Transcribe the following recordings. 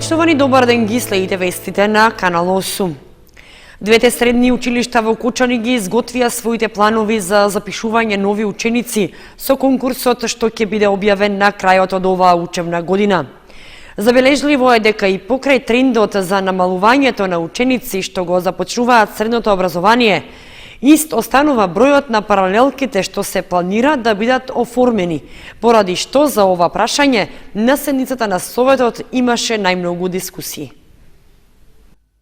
Поштовани, добар ден, ги следите вестите на Канал 8. Двете средни училишта во Кочани ги изготвија своите планови за запишување нови ученици со конкурсот што ќе биде објавен на крајот од оваа учебна година. Забележливо е дека и покрај трендот за намалувањето на ученици што го започнуваат средното образование, ист останува бројот на паралелките што се планира да бидат оформени, поради што за ова прашање на седницата на Советот имаше најмногу дискусии.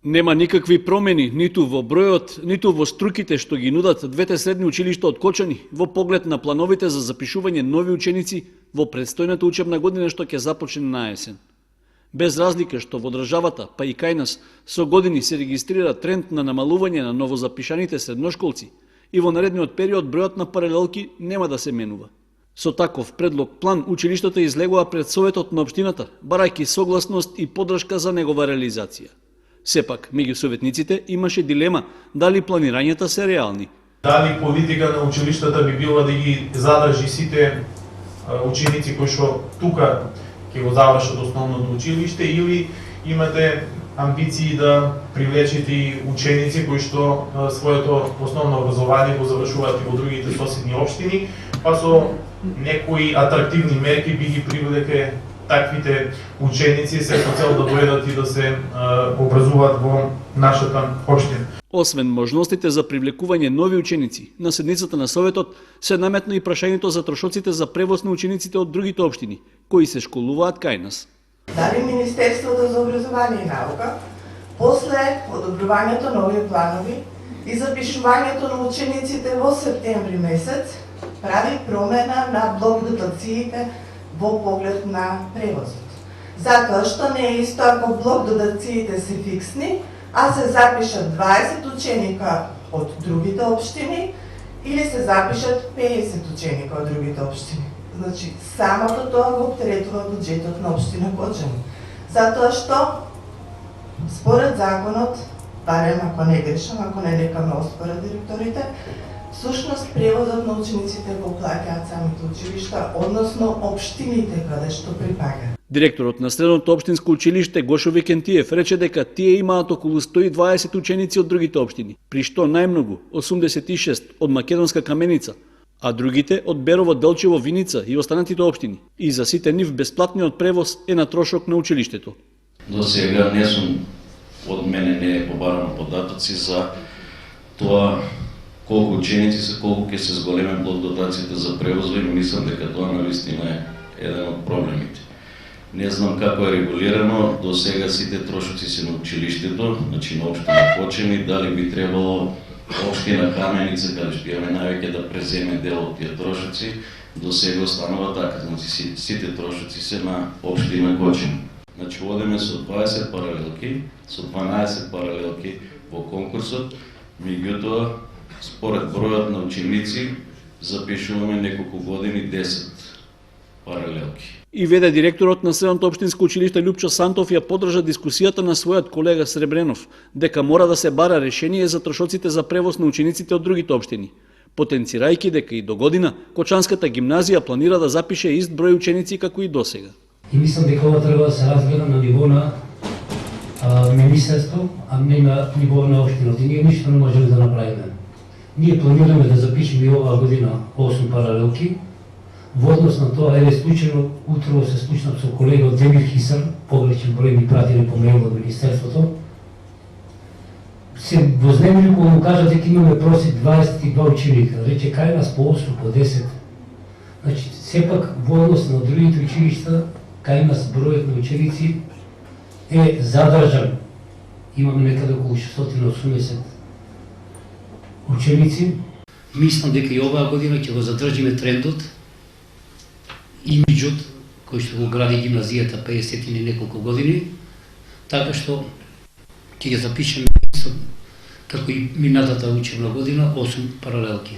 Нема никакви промени ниту во бројот, ниту во струките што ги нудат двете средни училишта од Кочани во поглед на плановите за запишување нови ученици во предстојната учебна година што ќе започне на есен. Без разлика што во државата, па и кај нас, со години се регистрира тренд на намалување на новозапишаните средношколци и во наредниот период бројот на паралелки нема да се менува. Со таков предлог план училиштата излегува пред Советот на општината, барајќи согласност и поддршка за негова реализација. Сепак, меѓу советниците имаше дилема дали планирањата се реални. Дали политика на училиштата би била да ги задржи сите ученици кои што тука ќе го завршат основното училиште, или имате амбиции да привлечете и ученици кои што своето основно образование го завршуваат и во другите соседни општини, па со некои атрактивни мерки би ги привлеке таквите ученици се со цел да дојдат и да се образуваат во нашата општина. Освен можностите за привлекување нови ученици, на седницата на Советот се наметна и прашањето за трошоците за превоз на учениците од другите општини, кои се школуваат кај нас. Дали Министерството за образование и наука, после одобрувањето на овие планови и запишувањето на учениците во септември месец, прави промена на блок дотациите во поглед на превозот. Затоа што не е исто ако блок дотациите се фиксни, а се запишат 20 ученика од другите општини или се запишат 50 ученика од другите општини. Значи, самото тоа го оптеретува буџетот на општина Кочани. Затоа што, според законот, барем ако не грешам, ако не некаме оспоред директорите, всушност превозот на учениците го плаќаат самите училишта, односно општините каде што припаѓаат. Директорот на Средното општинско училиште Гошо Викентиев рече дека тие имаат околу 120 ученици од другите општини, при што најмногу 86 од Македонска Каменица, а другите од Берово, Делчево, Виница и останатите општини. И за сите нив бесплатниот превоз е на трошок на училиштето. До сега не сум, од мене не е побарано податоци за тоа колку ученици се, колку ќе се зголеме блок дотацијата за превоз, и мислам дека тоа навистина е еден од проблемите. Не знам како е регулирано, до сега сите трошоци се на училиштето, значи на општина Кочани, дали би требало општина Каменица, каде што имаме највеќе да преземе дел од тие трошоци, до сега останува така, значи сите трошоци се на општина Кочани. Значи водиме со 20 паралелки, со 12 паралелки во конкурсот, меѓутоа според бројот на ученици запишуваме неколку години 10 паралелки. И веде директорот на Средното општинско училиште Лјупчо Сантов ја поддржа дискусијата на својот колега Сребренов, дека мора да се бара решение за трошоците за превоз на учениците од другите општини, потенцирајќи дека и до година Кочанската гимназија планира да запише ист број ученици како и досега. И мислам дека ова треба да се разгледа на ниво на министерство, а не на ниво на општината. Ние ништо не можеме да направиме. Ние планираме да запишеме и оваа година 8 паралелки. Во однос на тоа, еве случајно, утро се случнав со колега од Демир Хисар, погрешен број ми пратиле по мејл од Министерството. Се вознемили кога му кажа дека имаме просек 22 ученика, рече кај нас по 8, по 10. Значи, сепак во однос на другите училишта, кај нас бројот на ученици е задржан. Имаме некаде околу 680 ученици. Мислам дека и оваа година ќе го задржиме трендот, имиджот кој што го гради гимназијата 50 или неколку години, така што ќе ги запишеме како и минатата учебна година 8 паралелки.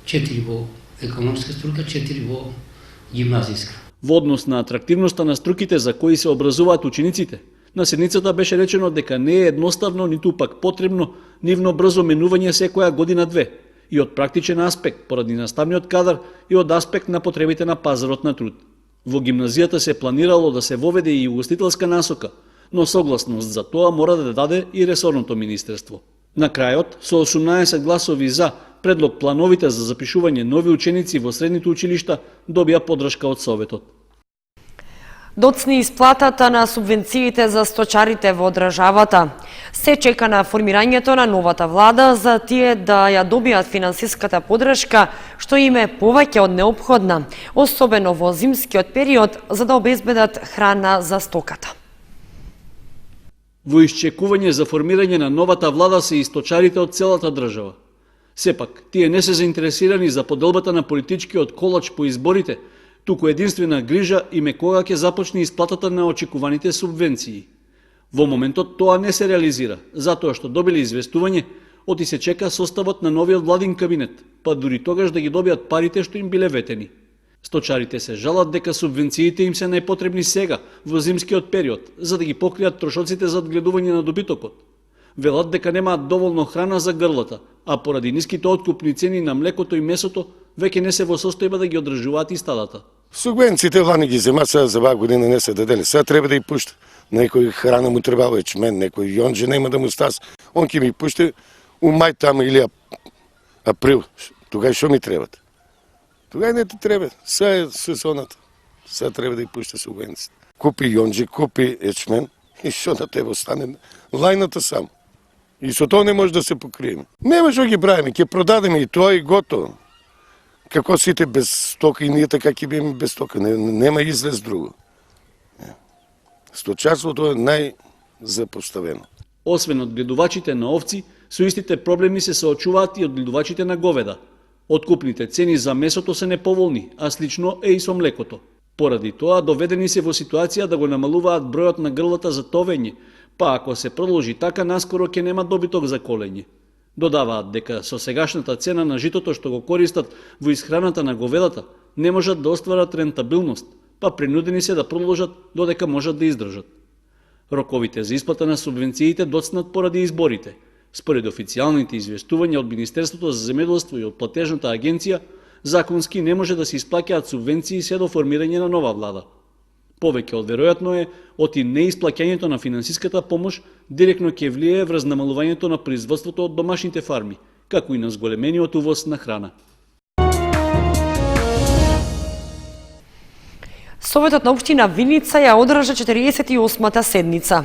4 во економска струка, 4 во гимназијска. Во однос на атрактивноста на струките за кои се образуваат учениците, на седницата беше речено дека не е едноставно, ниту пак потребно нивно брзо менување секоја година-две, и од практичен аспект, поради наставниот кадар и од аспект на потребите на пазарот на труд. Во гимназијата се планирало да се воведе и угостителска насока, но согласност за тоа мора да даде и ресорното министерство. На крајот, со 18 гласови за, предлог плановите за запишување нови ученици во средните училишта добија поддршка од Советот. Доцни исплатата на субвенциите за сточарите во државата. Се чека на формирањето на новата влада за тие да ја добијат финансиската поддршка, што им е повеќе од неопходна, особено во зимскиот период, за да обезбедат храна за стоката. Во исчекување за формирање на новата влада се и сточарите од целата држава. Сепак, тие не се заинтересирани за поделбата на политичкиот колач по изборите, туку единствена грижа им е кога ќе започне исплатата на очекуваните субвенции. Во моментот тоа не се реализира, затоа што добиле известување, оти се чека составот на новиот владин кабинет, па дури тогаш да ги добијат парите што им биле ветени. Сточарите се жалат дека субвенциите им се најпотребни сега, во зимскиот период, за да ги покријат трошоците за одгледување на добитокот. Велат дека немаат доволно храна за грлата, а поради ниските откупни цени на млекото и месото, веќе не се во состојба да ги одржуваат и стадата. Субвенциите лани ги зема, сега за оваа година не се дадели. Сега треба да ги пушта. Некој храна му требава ечмен, некој јонџе нема да му стас. Он ќе ми пушта у мај тама или април. Тогај што ми требат? Тогај не ти треба. Сега е сезоната. Сега треба да ги пушта субвенциите. Купи јонџе, купи ечмен и што на тебе остане? Лајната само. И со тоа не може да се покриеме. Нема што ги правиме, ќе продадеме и тоа и готово. Како сите без стока и ние така ќе биеме без стока. Нема излез друго. Сточарството е најзапоставено. Освен одгледувачите на овци, со истите проблеми се соочуваат и одгледувачите на говеда. Откупните цени за месото се неповолни, а слично е и со млекото. Поради тоа доведени се во ситуација да го намалуваат бројот на грлата за товење, па ако се продолжи така, наскоро ќе нема добиток за колење. Додаваат дека со сегашната цена на житото што го користат во исхраната на говедата, не можат да остварат рентабилност, па принудени се да продолжат додека можат да издржат. Роковите за исплата на субвенциите доцнат поради изборите. Според официјалните известувања од Министерството за земјоделство и од платежната агенција, законски не може да се исплаќаат субвенции се до формирање на нова влада. Повеќе од веројатно е, оти неисплаќањето на финансиската помош директно ќе влијае врз намалувањето на производството од домашните фарми, како и на зголемениот увоз на храна. Советот на општина Виница ја одржа 48-та седница.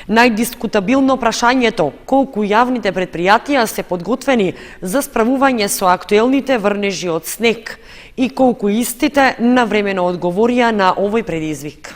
Најдискутабилно прашањето колку јавните предпријатија се подготвени за справување со актуелните врнежи од снег и колку истите навремено одговорија на овој предизвик.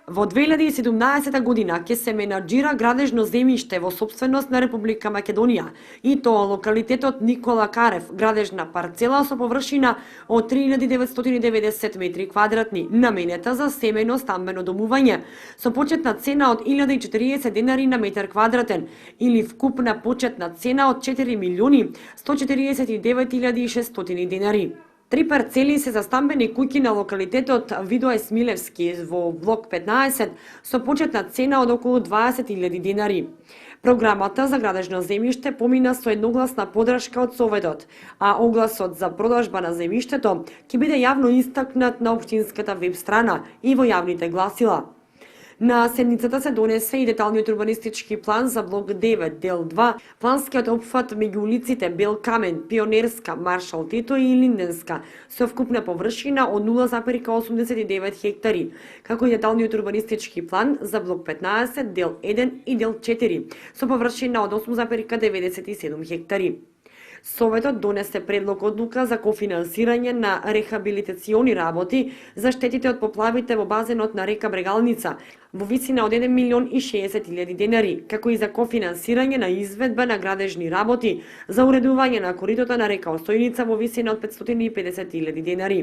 Во 2017 година ќе се менаџира градежно земјиште во собственост на Република Македонија, и тоа локалитетот Никола Карев, градежна парцела со површина од 3990 метри квадратни, наменета за семејно стамбено домување, со почетна цена од 1040 денари на метар квадратен, или вкупна почетна цена од 4.149.600 денари. 3 парцели се за стамбени куќи на локалитетот Видој Смилевски во блок 15 со почетна цена од околу 20.000 денари. Програмата за градежно земјиште помина со едногласна поддршка од Советот, а огласот за продажба на земјиштето ќе биде јавно истакнат на општинската веб страна и во јавните гласила. На седницата се донесе и деталниот урбанистички план за блок 9, дел 2, планскиот опфат меѓу улиците Бел Камен, Пионерска, Маршал Тито и Линденска, со вкупна површина од 0,89 хектари, како и деталниот урбанистички план за блок 15, дел 1 и дел 4, со површина од 8,97 хектари. Советот донесе предлог одлука за кофинансирање на рехабилитациони работи за штетите од поплавите во базенот на река Брегалница во висина од 1.060.000 денари, како и за кофинансирање на изведба на градежни работи за уредување на коритото на река Остојница во висина од 550.000 денари.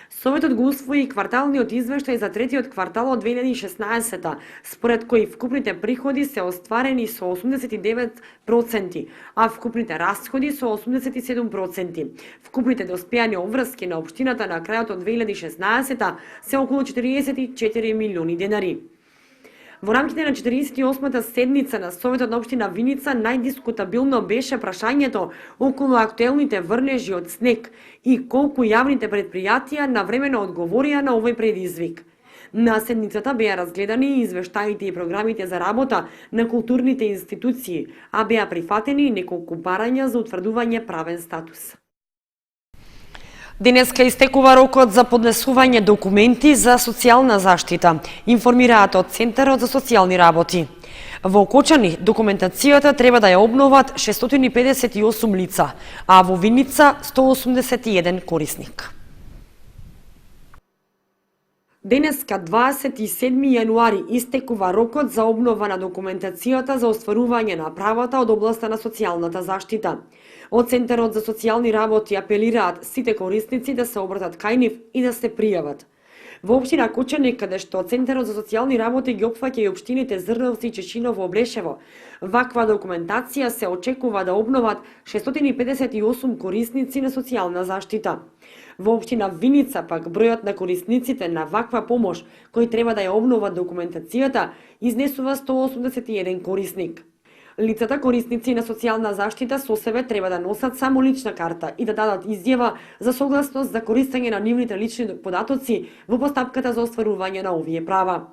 Советот го усвои кварталниот извештај за третиот квартал од 2016, според кој вкупните приходи се остварени со 89%, а вкупните расходи со 87%. Вкупните доспејани обврски на општината на крајот од 2016 се околу 44 милиони денари. Во рамките на 48-та седница на Советот на општина Виница најдискутабилно беше прашањето околу актуелните врнежи од снег и колку јавните предпријатија навремено одговорија на овој предизвик. На седницата беа разгледани извештаите и програмите за работа на културните институции, а беа прифатени неколку барања за утврдување правен статус. Денеска истекува рокот за поднесување документи за социјална заштита, информираат од Центарот за социјални работи. Во Окочани документацијата треба да ја обноват 658 лица, а во Виница 181 корисник. Денеска, 27 јануари, истекува рокот за обнова на документацијата за остварување на правата од областа на социјалната заштита. Од Центарот за социјални работи апелираат сите корисници да се обратат кај нив и да се пријават. Во општина Кочани, каде што Центарот за социјални работи ги опфаќа и општините Зрновци, Чешиново, Облешево, ваква документација се очекува да обноват 658 корисници на социјална заштита. Во општина Виница пак бројот на корисниците на ваква помош кои треба да ја обноват документацијата изнесува 181 корисник. Лицата корисници на социјална заштита со себе треба да носат само лична карта и да дадат изјава за согласност за користење на нивните лични податоци во постапката за остварување на овие права.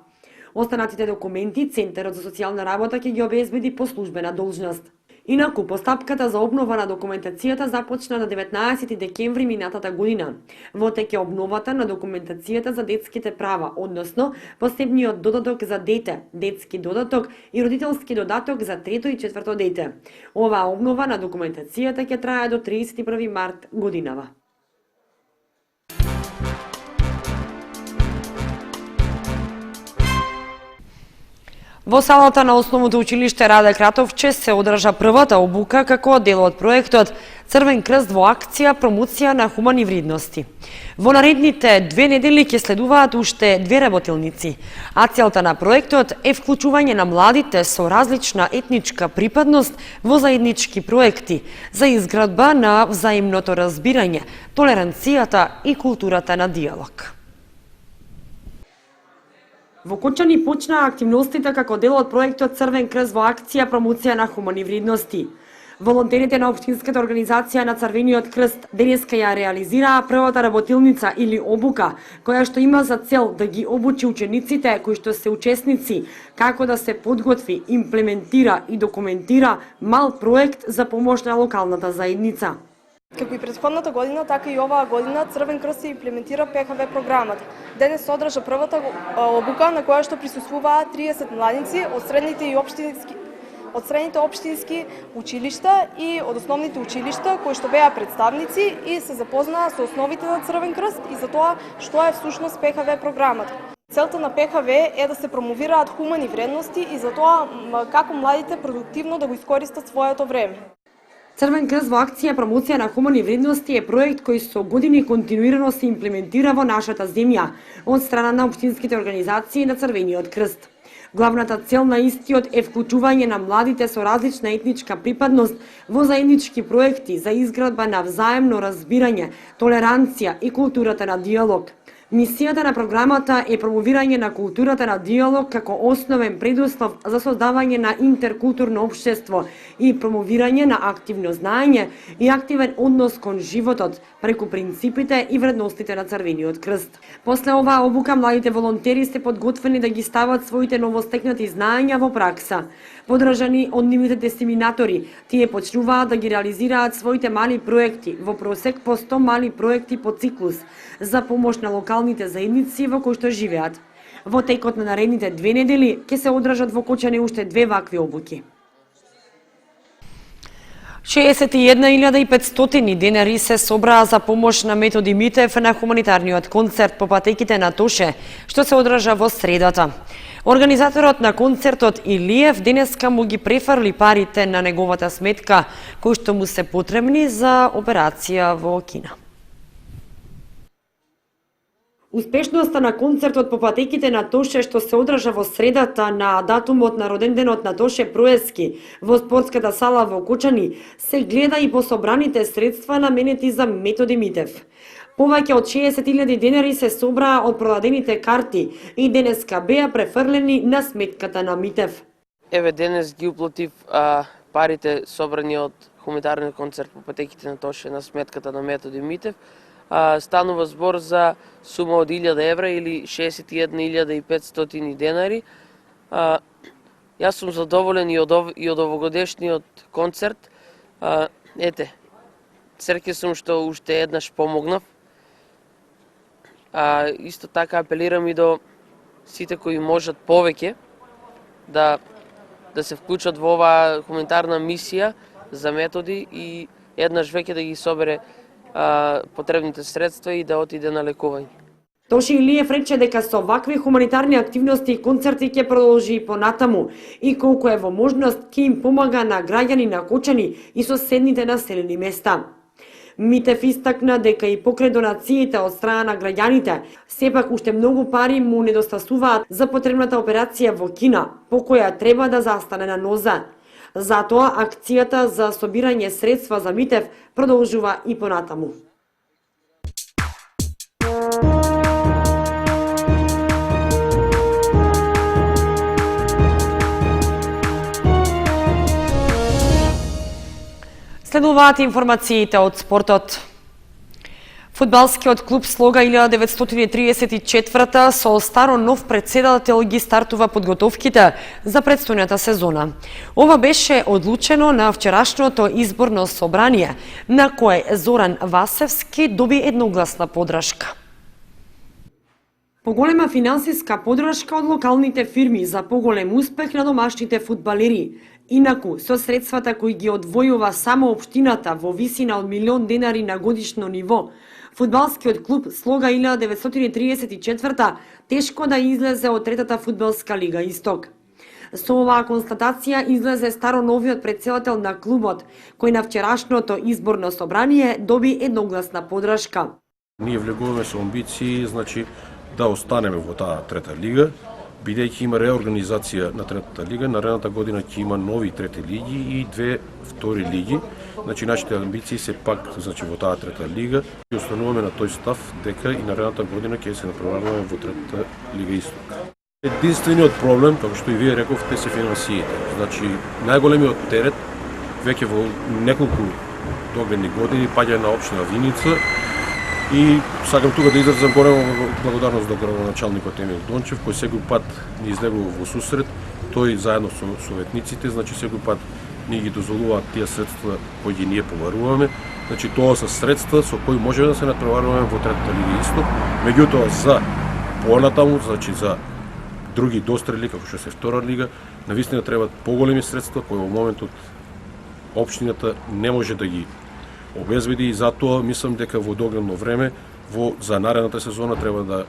Останатите документи Центарот за социјална работа ќе ги обезбеди по службена должност. Инаку, постапката за обнова на документацијата започна на 19 декември минатата година. Во тек е обновата на документацијата за детските права, односно посебниот додаток за дете, детски додаток и родителски додаток за трето и четврто дете. Оваа обнова на документацијата ќе трае до 31 март годинава. Во салата на Основното училиште Раде Кратовче се одржа првата обука како дел од проектот Црвен крст во акција промоција на хумани вредности. Во наредните 2 недели ќе следуваат уште 2 работилници, а целта на проектот е вклучување на младите со различна етничка припадност во заеднички проекти за изградба на взаимното разбирање, толеранцијата и културата на диалог. Во Кочани почнаа активностите како дел од проектот Црвен крст во акција промоција на хумани вредности. Волонтерите на општинската организација на Црвениот крст денеска ја реализираа првата работилница или обука, која што има за цел да ги обучи учениците кои што се учесници како да се подготви, имплементира и документира мал проект за помош на локалната заедница. Како и претходната година, така и оваа година Црвен крст се имплементира ПХВ програмата. Денес се одржа првата обука на која што присуствуваат 30 младинци од средните општински училишта и од основните училишта кои што беа представници и се запознаа со основите на Црвен крст и за тоа што е всушност ПХВ програмата. Целта на ПХВ е да се промовираат хумани вредности и за тоа како младите продуктивно да го искористат своето време. Црвен крст во акција промоција на хумани вредности е проект кој со години континуирано се имплементира во нашата земја од страна на општинските организации на Црвениот крст. Главната цел на истиот е вклучување на младите со различна етничка припадност во заеднички проекти за изградба на взаемно разбирање, толеранција и културата на диалог. Мисијата на програмата е промовирање на културата на диалог како основен предуслов за создавање на интеркултурно општество и промовирање на активно знаење и активен однос кон животот преку принципите и вредностите на Црвениот крст. После оваа обука младите волонтери се подготвени да ги стават своите новостекнати знаења во пракса. Подржани од нивните дисеминатори, тие почнуваат да ги реализираат своите мали проекти, во просек по 100 мали проекти по циклус, за помош на локалните заедници во кои што живеат. Во текот на наредните 2 недели ќе се одржат во Кочани уште 2 вакви обуки. 61.500 денари се собраа за помош на Методи Митев на хуманитарниот концерт по патеките на Тоше, што се одржа во средата. Организаторот на концертот Илиев денеска му ги префарли парите на неговата сметка, кои што му се потребни за операција во Кина. Успешноста на концертот по патеките на Тоше што се одржа во средата на датумот на роденденот на Тоше Проески во спортската сала во Кочани се гледа и по собраните средства наменети за Методи Митев. Повеќе од 60.000 денари се собраа од продадените карти и денеска беа префрлени на сметката на Митев. Еве денес ги уплатив парите собрани од хуманитарниот концерт по патеките на Тоше на сметката на Методи Митев, станува збор за сума од 1000 евра или 61.500 денари. Јас сум задоволен и од овогодишниот концерт. Среќен сум што уште еднаш помогнав. Исто така апелирам и до сите кои можат повеќе да се вклучат во оваа хуманитарна мисија за методи и еднаш веќе да ги собере потребните средства и да отиде на лекување. Тоше Илиев рече дека со вакви хуманитарни активности и концерти ќе продолжи и понатаму и колку е во можност ќе им помага на граѓани на Кочани и соседните населени места. Митев истакна дека и покрај донациите од страна на граѓаните, сепак уште многу пари му недостасуваат за потребната операција во Кина, по која треба да застане на нозе. Затоа акцијата за собирање средства за Митев продолжува и понатаму. Следуваат информациите од спортот. Фудбалскиот клуб Слога 1934 со старо нов председател ги стартува подготовките за предстојната сезона. Ова беше одлучено на вчерашното изборно собрание, на кое Зоран Васевски доби едногласна подршка. Поголема финансиска подршка од локалните фирми за поголем успех на домашните фудбалери. Инаку, со средствата кои ги одвојува само општината во висина од 1.000.000 денари на годишно ниво, фудбалскиот клуб Слога 1934 тешко да излезе од третата фудбалска лига Исток. Со оваа констатација излезе старо новиот председател на клубот, кој на вчерашното изборно собрание доби едногласна подршка. Ние влегуваме со амбиции, да останеме во таа трета лига, бидејќи има реорганизација на третата лига, наредната година ќе има нови трети лиги и две втори лиги. Нашите амбиции се пак во таа трета лига и остануваме на тој став дека и наредната година ќе се напреваруваме во третата лига Исток. Единствениот проблем, како што и вие рековте, се финансиите. Најголемиот терет веќе во неколку догледни години паѓа на општина Виница. И сакам тука да изразам голема благодарност до градоначалникот Емил Дончев, кој секој пат ни излегува во сусрет, тој заедно со советниците, секој пат ни ги дозволуваат тие средства кои ги ние побаруваме. Тоа се средства со кои можеме да се натпреваруваме во третата лига Исток. Меѓутоа за понатаму, за други дострели како што се втора лига, навистина требаат поголеми средства кои во моментот општината не може да ги обезбеди и затоа мислам дека во догледно време за наредната сезона треба да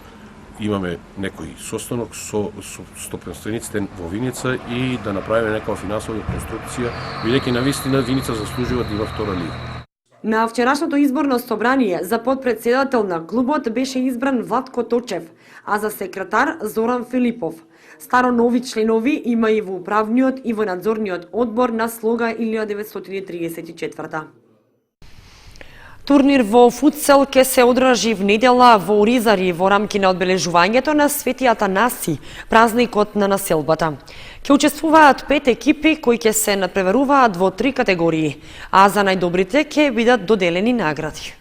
имаме некој состанок со стопанствениците во Виница и да направиме некоја финансова конструкција, бидејќи навистина Виница заслужува да има втора лига. На вчерашното изборно собрание за подпредседател на клубот беше избран Владко Точев, а за секретар Зоран Филипов. Старо нови членови има и во управниот и во надзорниот одбор на Слога 1934. Турнир во футсал ќе се одржи в недела во Оризари во рамки на одбележувањето на Свети Атанаси, празникот на населбата. Ќе учествуваат 5 екипи кои ќе се надпреваруваат во 3 категории, а за најдобрите ќе бидат доделени награди.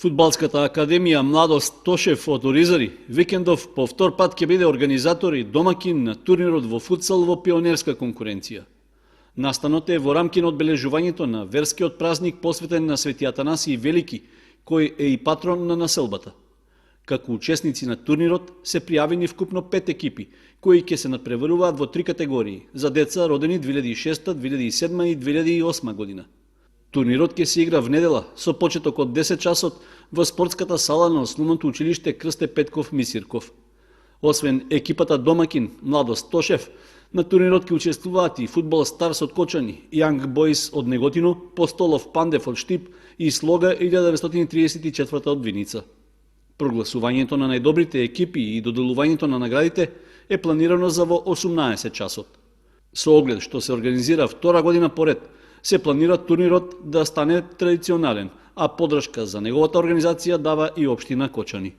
Фудбалската академија Младост Тошев од Оризари викендов по втор пат ќе биде организатор и домакин на турнирот во футсал во пионерска конкуренција. Настанот е во рамки на одбележувањето на верскиот празник посветен на Свети Атанасий Велики, кој е и патрон на населбата. Како учесници на турнирот се пријавени вкупно 5 екипи, кои ќе се надпреваруваат во 3 категории за деца родени 2006, 2007 и 2008 година. Турнирот ќе се игра в недела со почеток од 10 часот во спортската сала на Основното училиште Крсте Петков Мисирков. Освен екипата домакин Младост Тошев, на турнирот ќе учествуваат и Фудбал Старс од Кочани, Young Boys од Неготино, Постолов Пандев од Штип и Слога 1934 од Виница. Прогласувањето на најдобрите екипи и доделувањето на наградите е планирано за во 18 часот. Со оглед што се организира втора година поред, се планира турнирот да стане традиционален, а подршка за неговата организација дава и општина Кочани.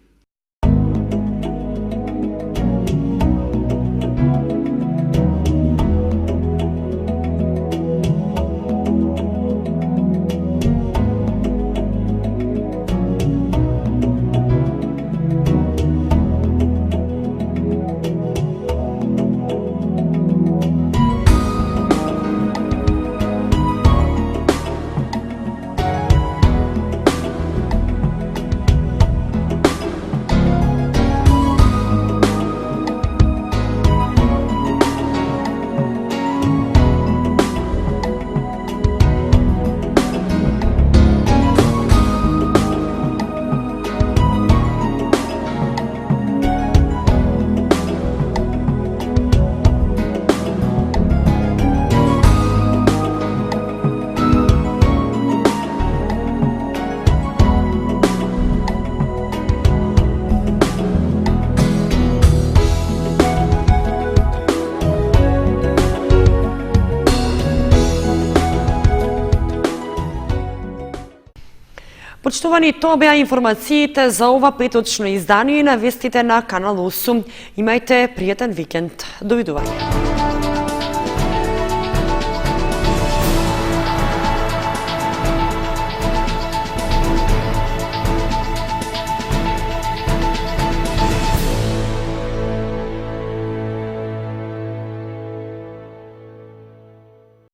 Почитувани, тоа беа информациите за ова петочно издание на вестите на Канал 8. Имајте пријатен викенд. Довидување.